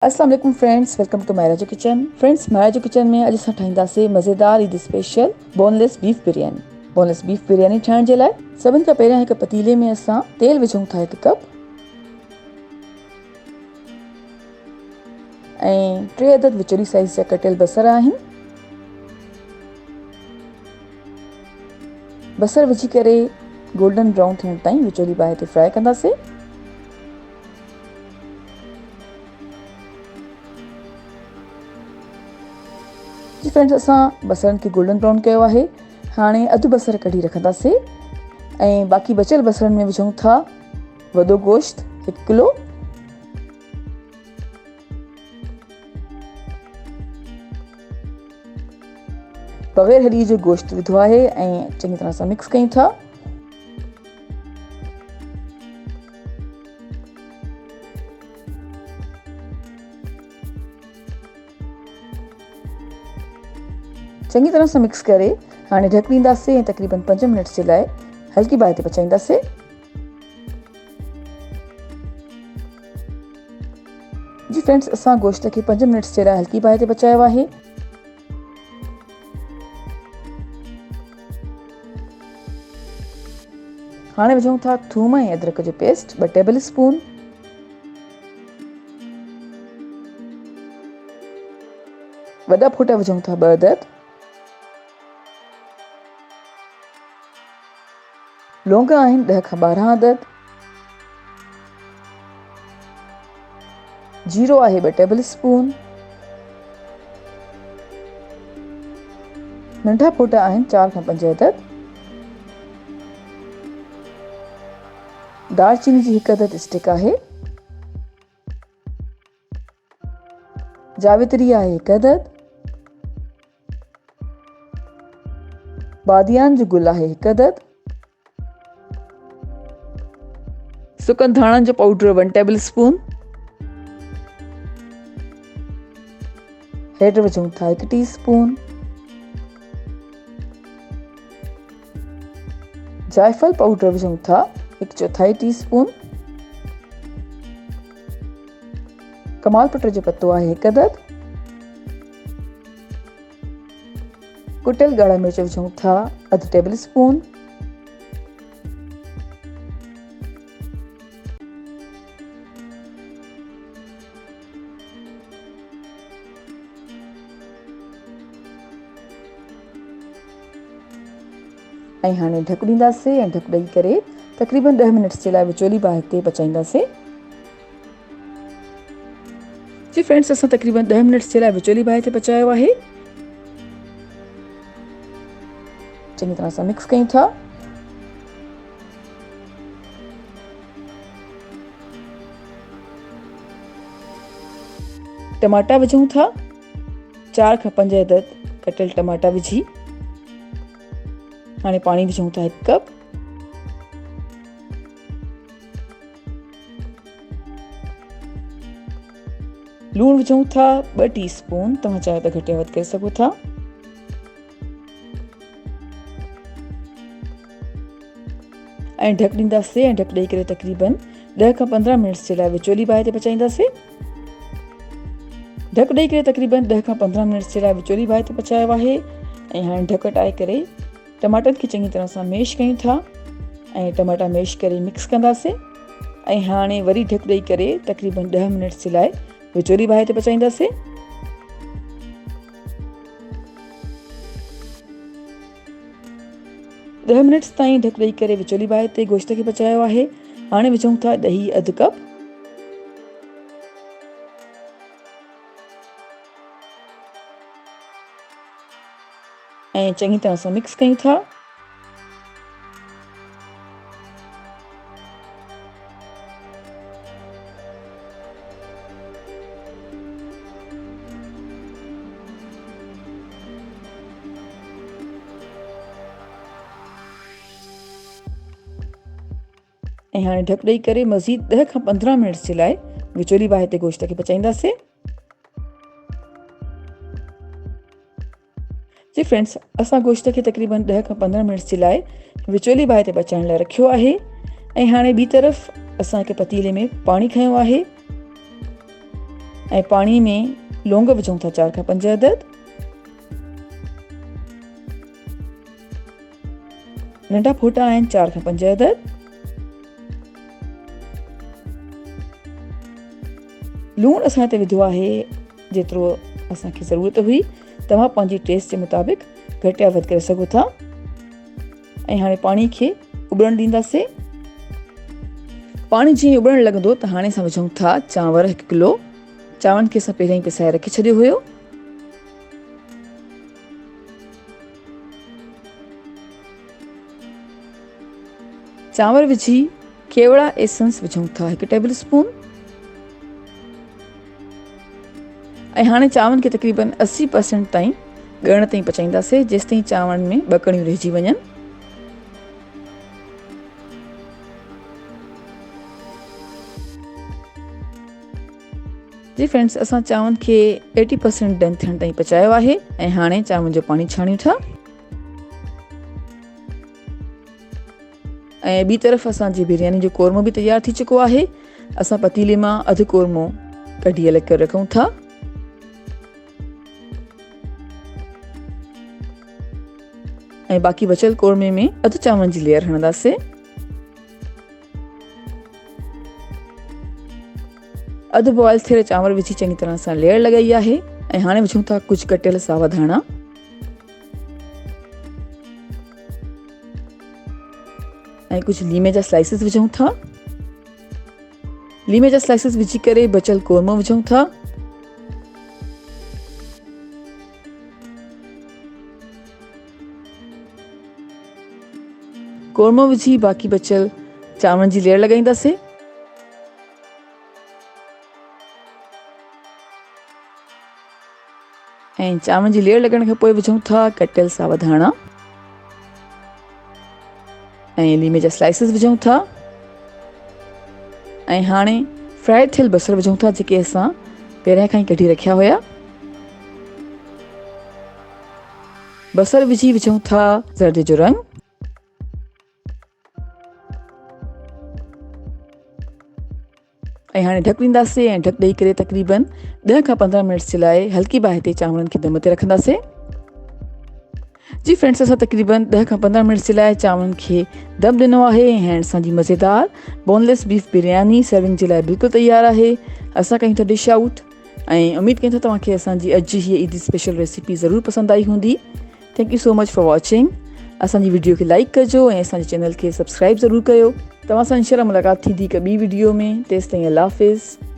अस्सलाम वालेकुम friends, welcome to Myra जो किचन। फ्रेंड्स, मायरा जो किचन में अॼु असां ठाहींदासीं मज़ेदार Eid special boneless beef biryani. Boneless beef biryani ठाहिण जे लाइ सभिनि खां पहिरियां हिकु पतीले में असां तेल विझूं था 1 कप ऐं 3 अदद विचोली साइज़ जा कटियल बसर आहिनि। बसर विझी करे गोल्डन ब्राउन थियण ताईं विचोली बाहि ते फ्राई कंदासीं। जी फ्रेंड्स, असां बसरनि खे गोल्डन ब्राउन कयो आहे। हाणे अधु बसर कढी रखंदासीं ऐं बाक़ी बचियल बसरनि में विझूं था वॾो गोश्त 1 किलो, बग़ैर हॾी जो गोश्त विधो आहे ऐं चङी तरह सां मिक्स कयूं था। चङी तरह सां मिक्स करे हाणे ढक ॾींदासीं ऐं तक़रीबन 5 मिनट जे लाइ हल्की बाहि ते पचाईंदासीं। जी फ्रेंड्स, असां गोश्त खे 5 मिनट जे लाइ हल्की बाहि ते पचायो आहे। हाणे विझूं था थूम ऐं अदरक जो पेस्ट 2 टेबल स्पून, वॾा फोटा विझूं था 2 अदद, लौंग आहिनि 10 खां 12 अदद, जीरो आहे 2 टेबल स्पून, नंढा फोटा आहिनि 4 खां 5 अदद, दालचीनी जी 1 अदद स्टिक आहे, जावित्री आहे 1 अदद, बादियान जो गुल आहे 1 अदद, सुकनि धाणनि जो पाउडर 1 टेबल स्पून, हेड विझूं था 1 टीस्पून, जायफल पाउडर विझूं था 1/4 टीस्पून, कमाल पटर जो पत्तो आहे 1 अदद, कुटियल ॻाढ़ा मिर्च विझूं था 1/2 टेबल स्पून, ऐं हाणे ढक ॾींदासीं ऐं ढक ॾेई करे तक़रीबन 10 मिनट जे लाइ विचोली बाहि ते पचाईंदासीं। जी फ्रेंड्स, असां तक़रीबन 10 मिनट जे लाइ विचोली बाहि ते पचायो आहे। चङी तरह सां मिक्स कयूं था। टमाटा विझूं था 4 खां 5 अदद कटियल टमाटा विझी। हाणे पाणी विझूं था 1 कप, लूण विझूं था 2 टीस्पून, तव्हां चाहियो त घटि या वधि करे सघो था। ऐं ढक ॾींदासीं ऐं ढक ॾेई करे तक़रीबन 10 खां 15 मिनट जे लाइ विचोली बाहि ते पचाईंदासीं। ढक ॾेई करे तक़रीबन 10 खां 15 मिनट जे लाइ विचोली बाहि ते पचायो आहे। ऐं हाणे ढक हटाए करे टमाटनि खे चङी तरह सां मैश कयूं था ऐं टमाटा मैश करे मिक्स कंदासीं। ऐं हाणे वरी ढक ॾेई करे तक़रीबन 10 मिनट जे लाइ विचोली बाहि ते पचाईंदासीं। ॾह मिनट ताईं ढक ॾेई करे विचोली बाहि ते गोश्त खे पचायो आहे। हाणे विझूं था ॾही 1/2 कप, ऐं चङी तरह सां मिक्स कयूं था। ऐं हाणे ढक ॾेई करे मज़ीद 10 खां 15 मिनट जे लाइ विचोली बाहि ते गोश्त खे पचाईंदासीं। जी फ्रेंड्स, असां गोश्त खे तक़रीबन 10 खां 15 मिनट जे लाइ विचोली बाहि ते पचाइण लाइ रखियो आहे। ऐं हाणे ॿी तरफ़ असां हिकु पतीले में पाणी खयो आहे। ऐं पाणी में लौंग विझूं था 4 खां 5 अदद। नंढा फोटा आहिनि 4 खां 5 अदद। लूणु असां हिते विधो आहे जेतिरो असांखे ज़रूरत हुई। तव्हां पंहिंजी टेस्ट जे मुताबिक़ घटि या वधि करे सघो था। ऐं हाणे पाणी खे उबलणु ॾींदासीं। पाणी जीअं उबलणु लॻंदो त हाणे असां विझूं था चांवर 1 किलो। चांवरनि खे असां पहिरियों ई पिसाए रखी छॾियो हुयो। चांवर विझी केवड़ा एसेंस विझूं था 1 टेबल स्पून। ऐं हाणे चांवरनि खे तक़रीबन 80% ताईं ॻरण ताईं पचाईंदासीं, जेसि ताईं चांवरनि में 2 कणियूं रहिजी वञनि। जी फ्रेंड्स, असां चांवरनि खे 80% डन थियण ताईं पचायो आहे। ऐं हाणे चांवरनि जो पाणी छाणियूं था। ऐं ॿी तरफ़ असांजी बिरयानी जो कोरमो बि तयारु थी चुको आहे। असां पतीले मां अधु कोरमो कढी अलॻि करे रखूं था। ऐं बाक़ी बचियल कोरमे में अधु चांवरनि जी लेयर हणंदासीं। अधु बॉइल थियल चांवर विझी चङी तरह सां लेयर लॻाई आहे। ऐं हाणे विझूं था कुझु कटियल सावा धाणा। ऐं कुझु लीमे जा स्लाइसिस विझूं था। लीमे जा स्लाइसिस विझी करे बचियल कोरमो विझूं था। कोरमो विझी बाक़ी बचियल चांवरनि जी लेयर लॻाईंदासीं। ऐं चांवरनि जी लेयर लॻण खां पोइ विझूं था कटियल सावा धाणा ऐं लीमे जा स्लाइसिस विझूं था। ऐं हाणे फ्राई थियल बसर विझूं था, जेके असां पहिरियां खां ई कढी रखिया हुया। बसर विझी विझूं था ज़र्दे जो रंग। ऐं हाणे ढक ॾींदासीं ऐं ढक ॾेई करे तक़रीबन 10 खां 15 मिनट्स जे लाइ हल्की बाहि ते चांवरनि खे दम ते रखंदासीं। जी फ्रेंड्स, असां तक़रीबन 10 खां 15 मिनट्स जे लाइ चांवरनि खे दम ॾिनो आहे। ऐं असांजी मज़ेदार बोनलेस बीफ बिरयानी सर्विंग जे लाइ बिल्कुलु तयारु आहे। असां कयूं था डिश आउट ऐं उमेदु कयूं था तव्हांखे असांजी अॼु जी हीअ ईदी स्पेशल रेसिपी ज़रूरु पसंदि आई हूंदी। Thank you so much for watching. असांजी वीडियो खे लाइक कजो ऐं असांजे चैनल खे सब्सक्राइब ज़रूरु कयो। तव्हां सां इंशाअल्लाह मुलाक़ात थींदी हिकु ॿी वीडियो में। तेसिताईं अल्लाह हाफ़िज़।